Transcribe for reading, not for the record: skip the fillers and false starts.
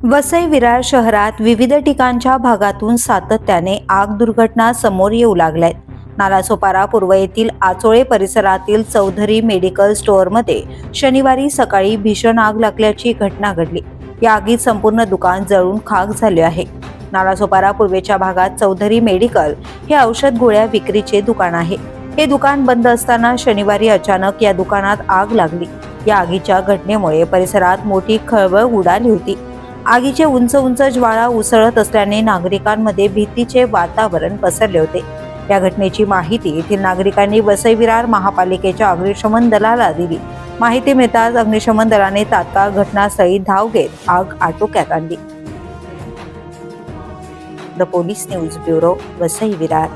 वसई विरार शहरात विविध ठिकाणच्या भागातून सातत्याने आग दुर्घटना समोर येऊ लागल्यात. नालासोपारा पूर्व येथील आचोळे परिसरातील चौधरी मेडिकल स्टोअरमध्ये शनिवारी सकाळी भीषण आग लागल्याची घटना घडली. या आगीत संपूर्ण दुकान जळून खाक झाले आहे. नालासोपारा पूर्वेच्या भागात चौधरी मेडिकल हे औषध गोळ्या विक्रीचे दुकान आहे. हे दुकान बंद असताना शनिवारी अचानक या दुकानात आग लागली. या आगीच्या घटनेमुळे परिसरात मोठी खळबळ उडाली होती. आगीचे उंच उंच ज्वाळा उसळत असल्याने नागरिकांमध्ये भीतीचे वातावरण पसरले होते. या घटनेची माहिती येथील नागरिकांनी वसई विरार महापालिकेच्या अग्निशमन दलाला दिली. माहिती मिळताच अग्निशमन दलाने तात्काळ घटनास्थळी धाव घेत आग आटोक्यात आणली. The police news bureau, Vasai Virar.